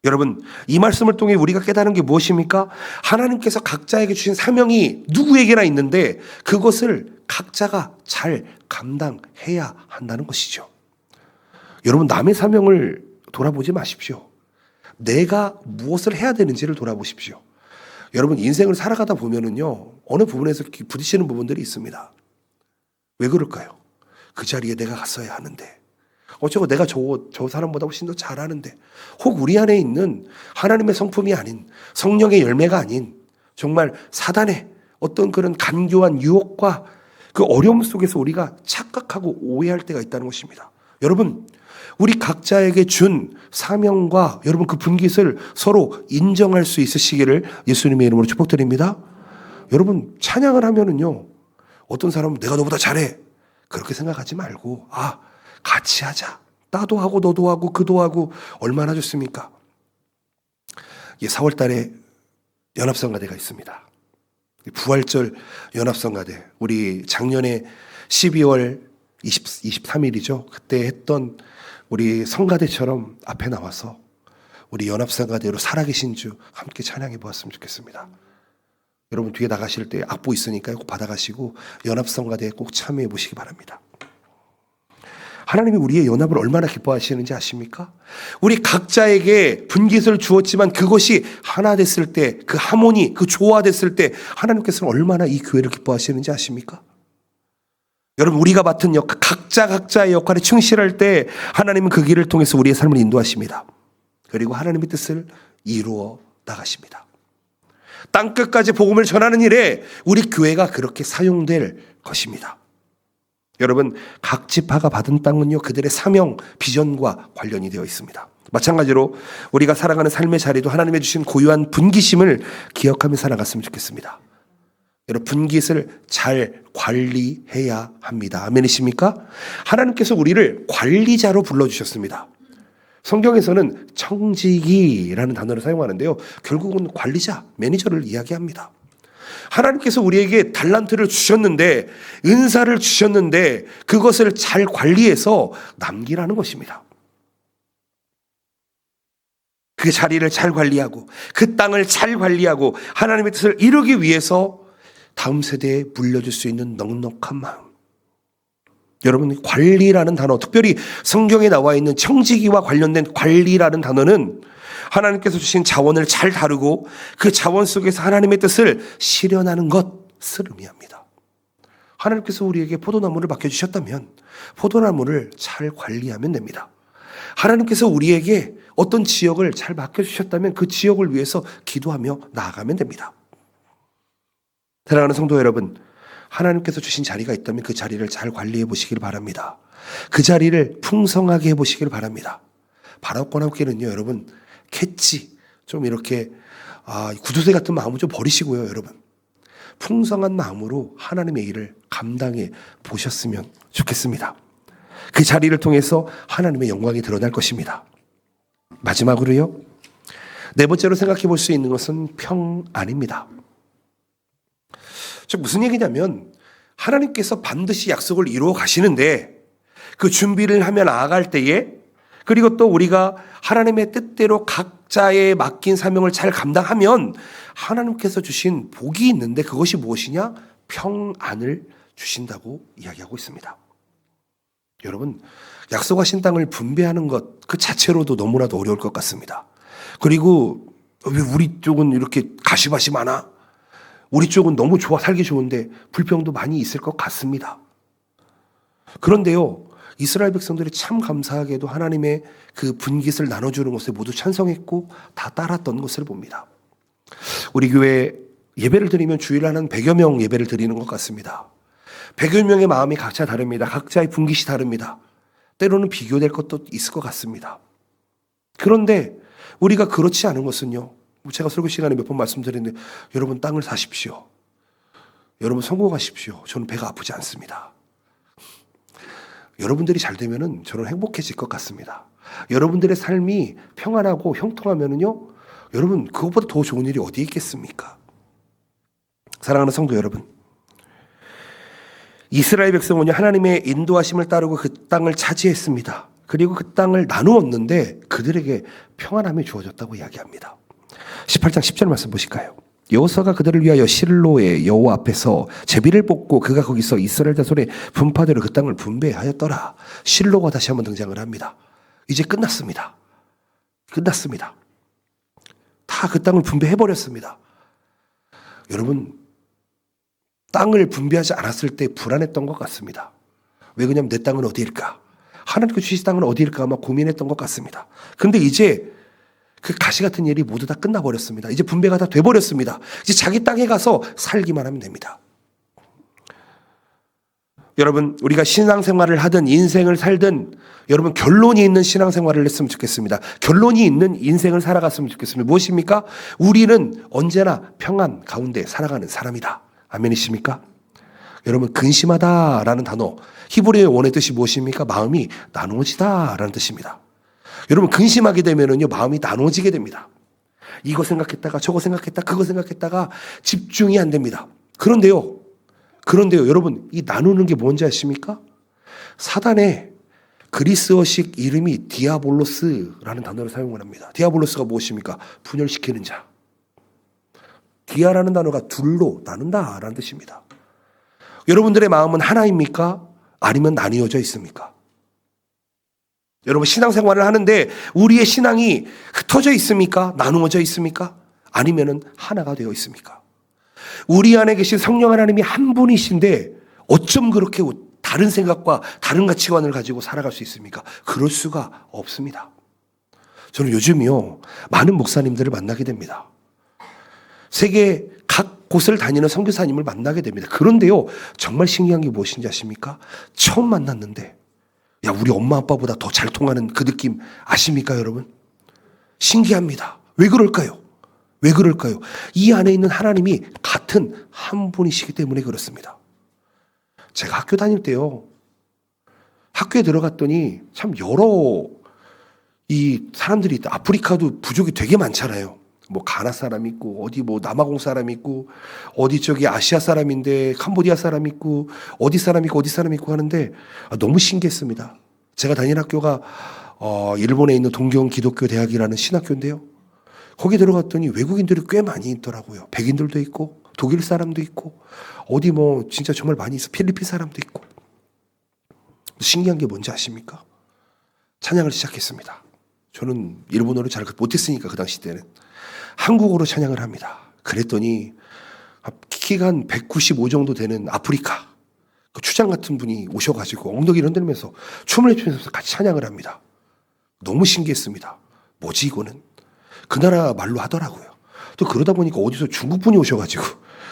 여러분 이 말씀을 통해 우리가 깨달은 게 무엇입니까? 하나님께서 각자에게 주신 사명이 누구에게나 있는데 그것을 각자가 잘 감당해야 한다는 것이죠. 여러분 남의 사명을 돌아보지 마십시오. 내가 무엇을 해야 되는지를 돌아보십시오. 여러분 인생을 살아가다 보면은요 어느 부분에서 부딪히는 부분들이 있습니다. 왜 그럴까요? 그 자리에 내가 갔어야 하는데 어쩌고 내가 저 사람보다 훨씬 더 잘하는데, 혹 우리 안에 있는 하나님의 성품이 아닌, 성령의 열매가 아닌 정말 사단의 어떤 그런 간교한 유혹과 그 어려움 속에서 우리가 착각하고 오해할 때가 있다는 것입니다. 여러분 우리 각자에게 준 사명과 여러분 그 분깃을 서로 인정할 수 있으시기를 예수님의 이름으로 축복드립니다. 여러분 찬양을 하면은요 어떤 사람은 내가 너보다 잘해 그렇게 생각하지 말고 같이 하자. 나도 하고 너도 하고 그도 하고 얼마나 좋습니까? 4월 달에 연합성가대가 있습니다. 부활절 연합성가대. 우리 작년에 12월 23일이죠. 그때 했던 우리 성가대처럼 앞에 나와서 우리 연합성가대로 살아계신 주 함께 찬양해 보았으면 좋겠습니다. 여러분 뒤에 나가실 때 악보 있으니까 꼭 받아가시고 연합성가대에 꼭 참여해 보시기 바랍니다. 하나님이 우리의 연합을 얼마나 기뻐하시는지 아십니까? 우리 각자에게 분깃을 주었지만 그것이 하나 됐을 때, 그 하모니, 그 조화됐을 때 하나님께서는 얼마나 이 교회를 기뻐하시는지 아십니까? 여러분 우리가 맡은 역할, 각자의 역할에 충실할 때 하나님은 그 길을 통해서 우리의 삶을 인도하십니다. 그리고 하나님의 뜻을 이루어 나가십니다. 땅끝까지 복음을 전하는 일에 우리 교회가 그렇게 사용될 것입니다. 여러분 각 지파가 받은 땅은요 그들의 사명, 비전과 관련이 되어 있습니다. 마찬가지로 우리가 살아가는 삶의 자리도 하나님의 주신 고유한 분깃임을 기억하며 살아갔으면 좋겠습니다. 여러분 분깃을 잘 관리해야 합니다. 아멘이십니까? 하나님께서 우리를 관리자로 불러주셨습니다. 성경에서는 청지기라는 단어를 사용하는데요 결국은 관리자, 매니저를 이야기합니다. 하나님께서 우리에게 달란트를 주셨는데, 은사를 주셨는데 그것을 잘 관리해서 남기라는 것입니다. 그 자리를 잘 관리하고 그 땅을 잘 관리하고 하나님의 뜻을 이루기 위해서 다음 세대에 물려줄 수 있는 넉넉한 마음. 여러분 관리라는 단어, 특별히 성경에 나와 있는 청지기와 관련된 관리라는 단어는 하나님께서 주신 자원을 잘 다루고 그 자원 속에서 하나님의 뜻을 실현하는 것을 의미합니다. 하나님께서 우리에게 포도나무를 맡겨주셨다면 포도나무를 잘 관리하면 됩니다. 하나님께서 우리에게 어떤 지역을 잘 맡겨주셨다면 그 지역을 위해서 기도하며 나아가면 됩니다. 사랑하는 성도 여러분, 하나님께서 주신 자리가 있다면 그 자리를 잘 관리해 보시길 바랍니다. 그 자리를 풍성하게 해 보시길 바랍니다. 바라권함께는요 여러분 캐치 좀 이렇게 구두쇠 같은 마음을 좀 버리시고요 여러분 풍성한 마음으로 하나님의 일을 감당해 보셨으면 좋겠습니다. 그 자리를 통해서 하나님의 영광이 드러날 것입니다. 마지막으로요 4번째로 생각해 볼 수 있는 것은 평안입니다. 즉 무슨 얘기냐면 하나님께서 반드시 약속을 이루어 가시는데 그 준비를 하며 나아갈 때에, 그리고 또 우리가 하나님의 뜻대로 각자의 맡긴 사명을 잘 감당하면 하나님께서 주신 복이 있는데 그것이 무엇이냐? 평안을 주신다고 이야기하고 있습니다. 여러분, 약속하신 땅을 분배하는 것 그 자체로도 너무나도 어려울 것 같습니다. 그리고 왜 우리 쪽은 이렇게 가시밭이 많아? 우리 쪽은 너무 좋아, 살기 좋은데 불평도 많이 있을 것 같습니다. 그런데요, 이스라엘 백성들이 참 감사하게도 하나님의 그 분깃을 나눠주는 것에 모두 찬성했고 다 따랐던 것을 봅니다. 우리 교회 예배를 드리면 주일 한 100여 명 예배를 드리는 것 같습니다. 100여 명의 마음이 각자 다릅니다. 각자의 분깃이 다릅니다. 때로는 비교될 것도 있을 것 같습니다. 그런데 우리가 그렇지 않은 것은요, 제가 설교 시간에 몇 번 말씀드렸는데, 여러분 땅을 사십시오. 여러분 성공하십시오. 저는 배가 아프지 않습니다. 여러분들이 잘 되면은 저는 행복해질 것 같습니다. 여러분들의 삶이 평안하고 형통하면은요, 여러분 그것보다 더 좋은 일이 어디 있겠습니까? 사랑하는 성도 여러분, 이스라엘 백성은요, 하나님의 인도하심을 따르고 그 땅을 차지했습니다. 그리고 그 땅을 나누었는데 그들에게 평안함이 주어졌다고 이야기합니다. 18장 10절 말씀 보실까요? 여호수아가 그들을 위하여 실로의 여호와 앞에서 제비를 뽑고 그가 거기서 이스라엘 자손의 분파대로 그 땅을 분배하였더라. 실로가 다시 한번 등장을 합니다. 이제 끝났습니다. 끝났습니다. 다 그 땅을 분배해버렸습니다. 여러분, 땅을 분배하지 않았을 때 불안했던 것 같습니다. 왜 그러냐면 내 땅은 어디일까? 하나님께 주신 땅은 어디일까? 아마 고민했던 것 같습니다. 근데 이제 그 가시 같은 일이 모두 다 끝나버렸습니다. 이제 분배가 다 돼버렸습니다. 이제 자기 땅에 가서 살기만 하면 됩니다. 여러분, 우리가 신앙생활을 하든 인생을 살든 여러분 결론이 있는 신앙생활을 했으면 좋겠습니다. 결론이 있는 인생을 살아갔으면 좋겠습니다. 무엇입니까? 우리는 언제나 평안 가운데 살아가는 사람이다. 아멘이십니까? 여러분, 근심하다라는 단어, 히브리어의 원의 뜻이 무엇입니까? 마음이 나누어지다라는 뜻입니다. 여러분, 근심하게 되면은요, 마음이 나누어지게 됩니다. 이거 생각했다가 저거 생각했다 그거 생각했다가 집중이 안 됩니다. 그런데요, 여러분, 이 나누는 게 뭔지 아십니까? 사단의 그리스어식 이름이 디아볼로스라는 단어를 사용을 합니다. 디아볼로스가 무엇입니까? 분열시키는 자. 디아라는 단어가 둘로 나눈다라는 뜻입니다. 여러분들의 마음은 하나입니까? 아니면 나뉘어져 있습니까? 여러분, 신앙생활을 하는데 우리의 신앙이 흩어져 있습니까? 나누어져 있습니까? 아니면은 하나가 되어 있습니까? 우리 안에 계신 성령 하나님이 한 분이신데 어쩜 그렇게 다른 생각과 다른 가치관을 가지고 살아갈 수 있습니까? 그럴 수가 없습니다. 저는 요즘이요, 많은 목사님들을 만나게 됩니다. 세계 각 곳을 다니는 선교사님을 만나게 됩니다. 그런데요, 정말 신기한 게 무엇인지 아십니까? 처음 만났는데 야, 우리 엄마 아빠보다 더 잘 통하는 그 느낌 아십니까, 여러분? 신기합니다. 왜 그럴까요? 왜 그럴까요? 이 안에 있는 하나님이 같은 한 분이시기 때문에 그렇습니다. 제가 학교 다닐 때요, 학교에 들어갔더니 참 여러 이 사람들이 있다. 아프리카도 부족이 되게 많잖아요. 뭐 가나 사람 있고 어디 뭐 남아공 사람 있고 어디 저기 아시아 사람인데 캄보디아 사람 있고 어디 사람 있고 어디 사람 있고 하는데 너무 신기했습니다. 제가 다닌 학교가 일본에 있는 동경 기독교 대학이라는 신학교인데요. 거기 들어갔더니 외국인들이 꽤 많이 있더라고요. 백인들도 있고 독일 사람도 있고 어디 뭐 진짜 정말 많이 있어. 필리핀 사람도 있고. 신기한 게 뭔지 아십니까? 찬양을 시작했습니다. 저는 일본어를 잘 못했으니까 그 당시 때는 한국어로 찬양을 합니다. 그랬더니 키가 한 195 정도 되는 아프리카 그 추장 같은 분이 오셔가지고 엉덩이를 흔들면서 춤을 추면서 같이 찬양을 합니다. 너무 신기했습니다. 뭐지 이거는? 그 나라 말로 하더라고요. 또 그러다 보니까 어디서 중국 분이 오셔가지고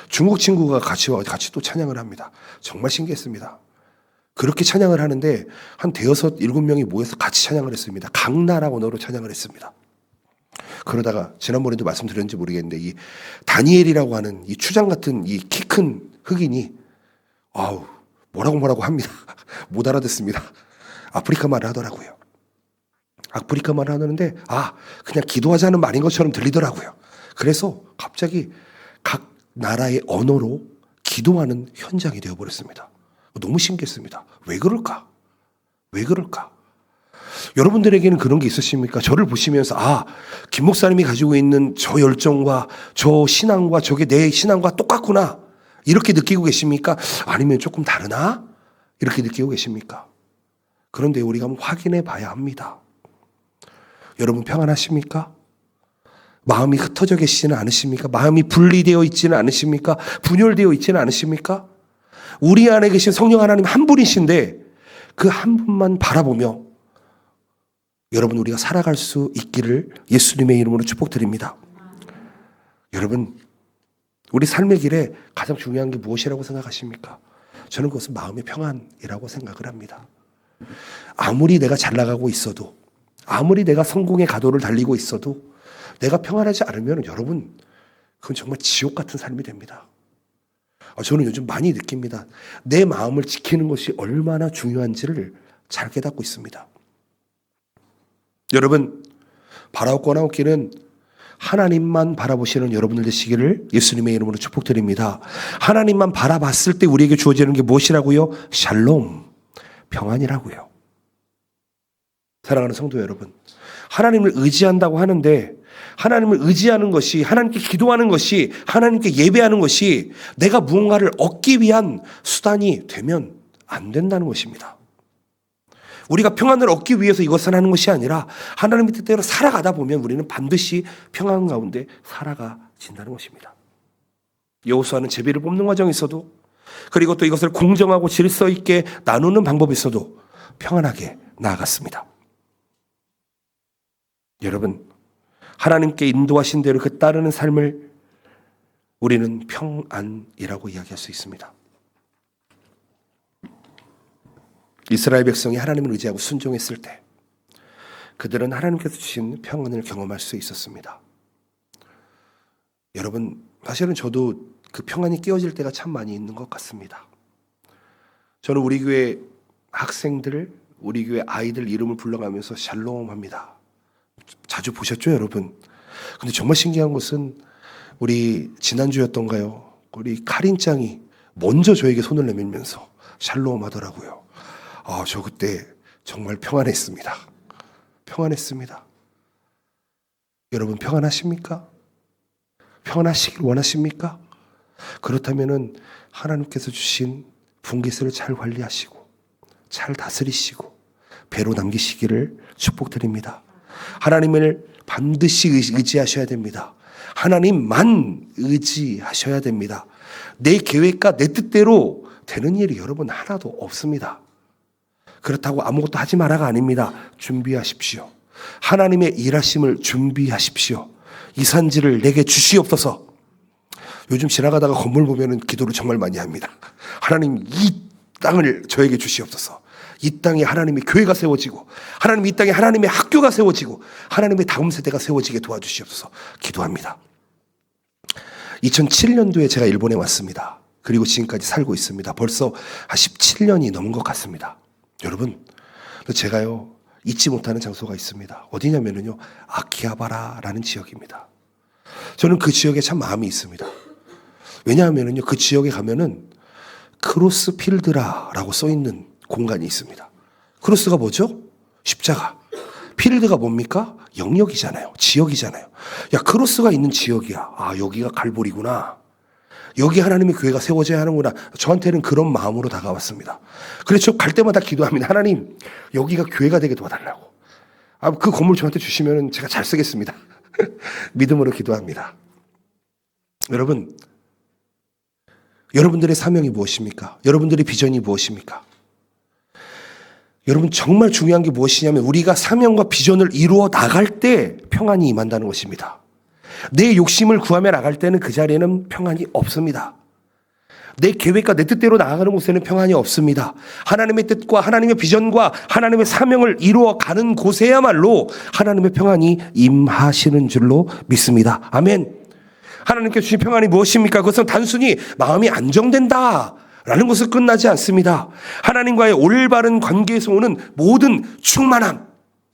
중국 친구가 같이 또 찬양을 합니다. 정말 신기했습니다. 그렇게 찬양을 하는데 한 대여섯 일곱 명이 모여서 같이 찬양을 했습니다. 각 나라 언어로 찬양을 했습니다. 그러다가 지난번에도 말씀드렸는지 모르겠는데 이 다니엘이라고 하는 이 추장 같은 이 키 큰 흑인이 뭐라고 합니다. 못 알아듣습니다. 아프리카 말을 하더라고요. 아프리카 말을 하는데 그냥 기도하자는 말인 것처럼 들리더라고요. 그래서 갑자기 각 나라의 언어로 기도하는 현장이 되어버렸습니다. 너무 신기했습니다. 왜 그럴까? 여러분들에게는 그런 게 있으십니까? 저를 보시면서 김 목사님이 가지고 있는 저 열정과 저 신앙과 저게 내 신앙과 똑같구나 이렇게 느끼고 계십니까? 아니면 조금 다르나? 이렇게 느끼고 계십니까? 그런데 우리가 한번 확인해 봐야 합니다. 여러분 평안하십니까? 마음이 흩어져 계시지는 않으십니까? 마음이 분리되어 있지는 않으십니까? 분열되어 있지는 않으십니까? 우리 안에 계신 성령 하나님 한 분이신데 그 한 분만 바라보며 여러분 우리가 살아갈 수 있기를 예수님의 이름으로 축복드립니다. 여러분 우리 삶의 길에 가장 중요한 게 무엇이라고 생각하십니까? 저는 그것은 마음의 평안이라고 생각을 합니다. 아무리 내가 잘 나가고 있어도 아무리 내가 성공의 가도를 달리고 있어도 내가 평안하지 않으면 여러분 그건 정말 지옥 같은 삶이 됩니다. 저는 요즘 많이 느낍니다. 내 마음을 지키는 것이 얼마나 중요한지를 잘 깨닫고 있습니다. 여러분 바라옵고 원하옵기는 하나님만 바라보시는 여러분들 되시기를 예수님의 이름으로 축복드립니다. 하나님만 바라봤을 때 우리에게 주어지는 게 무엇이라고요? 샬롬, 평안이라고요. 사랑하는 성도 여러분, 하나님을 의지한다고 하는데 하나님을 의지하는 것이, 하나님께 기도하는 것이, 하나님께 예배하는 것이 내가 무언가를 얻기 위한 수단이 되면 안 된다는 것입니다. 우리가 평안을 얻기 위해서 이것을 하는 것이 아니라 하나님의 뜻대로 살아가다 보면 우리는 반드시 평안 가운데 살아가진다는 것입니다. 여호수아는 제비를 뽑는 과정에서도, 그리고 또 이것을 공정하고 질서 있게 나누는 방법에서도 평안하게 나아갔습니다. 여러분, 하나님께 인도하신 대로 그 따르는 삶을 우리는 평안이라고 이야기할 수 있습니다. 이스라엘 백성이 하나님을 의지하고 순종했을 때 그들은 하나님께서 주신 평안을 경험할 수 있었습니다. 여러분, 사실은 저도 그 평안이 깨어질 때가 참 많이 있는 것 같습니다. 저는 우리 교회 학생들, 우리 교회 아이들 이름을 불러가면서 샬롬 합니다. 자주 보셨죠, 여러분? 근데 정말 신기한 것은 우리 지난주였던가요? 우리 카린짱이 먼저 저에게 손을 내밀면서 샬롬 하더라고요. 저 그때 정말 평안했습니다. 평안했습니다. 여러분 평안하십니까? 평안하시길 원하십니까? 그렇다면은 하나님께서 주신 분깃을 잘 관리하시고 잘 다스리시고 배로 남기시기를 축복드립니다. 하나님을 반드시 의지하셔야 됩니다. 하나님만 의지하셔야 됩니다. 내 계획과 내 뜻대로 되는 일이 여러분 하나도 없습니다. 그렇다고 아무것도 하지 마라가 아닙니다. 준비하십시오. 하나님의 일하심을 준비하십시오. 이 산지를 내게 주시옵소서. 요즘 지나가다가 건물 보면은 기도를 정말 많이 합니다. 하나님 이 땅을 저에게 주시옵소서. 이 땅에 하나님의 교회가 세워지고 하나님 이 땅에 하나님의 학교가 세워지고 하나님의 다음 세대가 세워지게 도와주시옵소서 기도합니다. 2007년도에 제가 일본에 왔습니다. 그리고 지금까지 살고 있습니다. 벌써 한 17년이 넘은 것 같습니다. 여러분, 제가요 잊지 못하는 장소가 있습니다. 어디냐면요 아키하바라라는 지역입니다. 저는 그 지역에 참 마음이 있습니다. 왜냐하면요 그 지역에 가면은 크로스필드라라고 써 있는 공간이 있습니다. 크로스가 뭐죠? 십자가. 필드가 뭡니까? 영역이잖아요. 지역이잖아요. 야, 크로스가 있는 지역이야. 여기가 갈보리구나. 여기 하나님의 교회가 세워져야 하는구나. 저한테는 그런 마음으로 다가왔습니다. 그래서 갈 때마다 기도합니다. 하나님, 여기가 교회가 되게 도와달라고. 그 건물 저한테 주시면 제가 잘 쓰겠습니다. 믿음으로 기도합니다. 여러분, 여러분들의 사명이 무엇입니까? 여러분들의 비전이 무엇입니까? 여러분 정말 중요한 게 무엇이냐면 우리가 사명과 비전을 이루어 나갈 때 평안이 임한다는 것입니다. 내 욕심을 구하며 나갈 때는 그 자리에는 평안이 없습니다. 내 계획과 내 뜻대로 나아가는 곳에는 평안이 없습니다. 하나님의 뜻과 하나님의 비전과 하나님의 사명을 이루어 가는 곳에야말로 하나님의 평안이 임하시는 줄로 믿습니다. 아멘. 하나님께 주신 평안이 무엇입니까? 그것은 단순히 마음이 안정된다 라는 것을 끝나지 않습니다. 하나님과의 올바른 관계에서 오는 모든 충만함,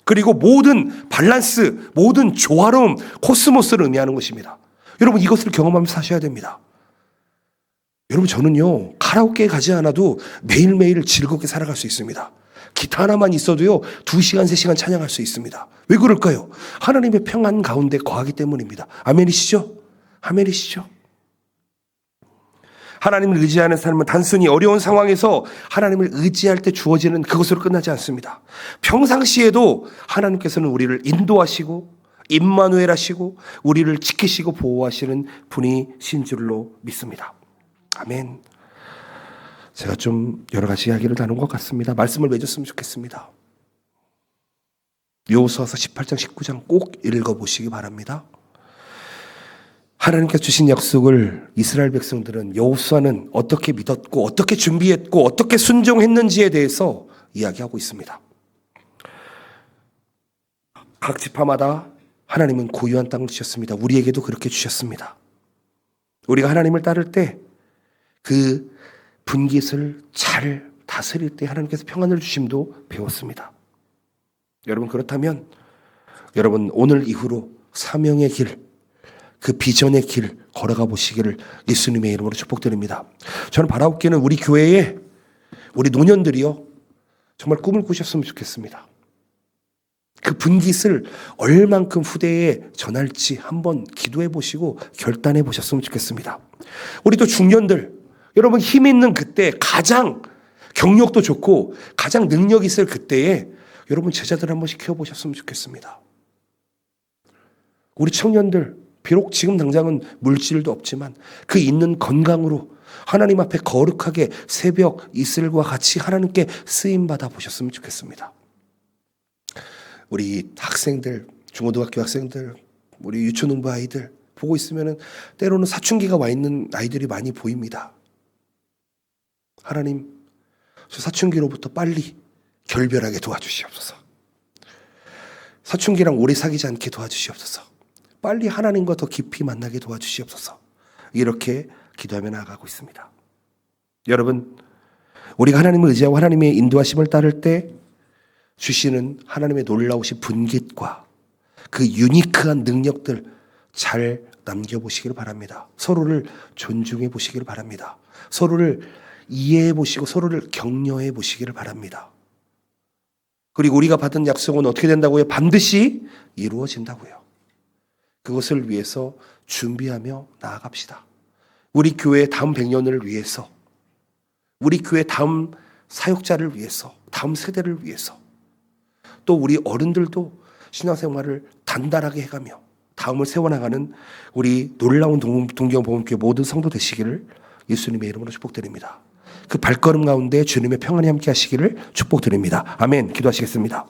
그리고 모든 밸런스, 모든 조화로움, 코스모스를 의미하는 것입니다. 여러분 이것을 경험하면서 사셔야 됩니다. 여러분 저는요 카라오케에 가지 않아도 매일매일 즐겁게 살아갈 수 있습니다. 기타 하나만 있어도요 2시간 3시간 찬양할 수 있습니다. 왜 그럴까요? 하나님의 평안 가운데 거하기 때문입니다. 아멘이시죠? 아멘이시죠? 하나님을 의지하는 삶은 단순히 어려운 상황에서 하나님을 의지할 때 주어지는 그것으로 끝나지 않습니다. 평상시에도 하나님께서는 우리를 인도하시고 임마누엘 하시고 우리를 지키시고 보호하시는 분이신 줄로 믿습니다. 아멘. 제가 좀 여러 가지 이야기를 나눈 것 같습니다. 말씀을 맺었으면 좋겠습니다. 여호수아서 18장 19장 꼭 읽어보시기 바랍니다. 하나님께서 주신 약속을 이스라엘 백성들은 여호수아는 어떻게 믿었고 어떻게 준비했고 어떻게 순종했는지에 대해서 이야기하고 있습니다. 각 지파마다 하나님은 고유한 땅을 주셨습니다. 우리에게도 그렇게 주셨습니다. 우리가 하나님을 따를 때 그 분깃을 잘 다스릴 때 하나님께서 평안을 주심도 배웠습니다. 여러분 그렇다면 여러분 오늘 이후로 사명의 길, 그 비전의 길 걸어가 보시기를 예수님의 이름으로 축복드립니다. 저는 바라옵기는 우리 교회에 우리 노년들이요 정말 꿈을 꾸셨으면 좋겠습니다. 그 분깃을 얼만큼 후대에 전할지 한번 기도해 보시고 결단해 보셨으면 좋겠습니다. 우리 또 중년들 여러분 힘 있는 그때 가장 경력도 좋고 가장 능력 있을 그때에 여러분 제자들 한 번씩 키워보셨으면 좋겠습니다. 우리 청년들 비록 지금 당장은 물질도 없지만 그 있는 건강으로 하나님 앞에 거룩하게 새벽 이슬과 같이 하나님께 쓰임받아 보셨으면 좋겠습니다. 우리 학생들, 중고등학교 학생들, 우리 유초농부 아이들 보고 있으면 때로는 사춘기가 와 있는 아이들이 많이 보입니다. 하나님, 저 사춘기로부터 빨리 결별하게 도와주시옵소서. 사춘기랑 오래 사귀지 않게 도와주시옵소서. 빨리 하나님과 더 깊이 만나게 도와주시옵소서. 이렇게 기도하며 나아가고 있습니다. 여러분, 우리가 하나님을 의지하고 하나님의 인도하심을 따를 때 주시는 하나님의 놀라우신 분깃과 그 유니크한 능력들 잘 남겨보시기를 바랍니다. 서로를 존중해 보시기를 바랍니다. 서로를 이해해 보시고 서로를 격려해 보시기를 바랍니다. 그리고 우리가 받은 약속은 어떻게 된다고요? 반드시 이루어진다고요. 그것을 위해서 준비하며 나아갑시다. 우리 교회의 다음 100년을 위해서, 우리 교회 다음 사역자를 위해서, 다음 세대를 위해서, 또 우리 어른들도 신앙생활을 단단하게 해가며 다음을 세워나가는 우리 놀라운 동경복음교회 모든 성도 되시기를 예수님의 이름으로 축복드립니다. 그 발걸음 가운데 주님의 평안이 함께 하시기를 축복드립니다. 아멘. 기도하시겠습니다.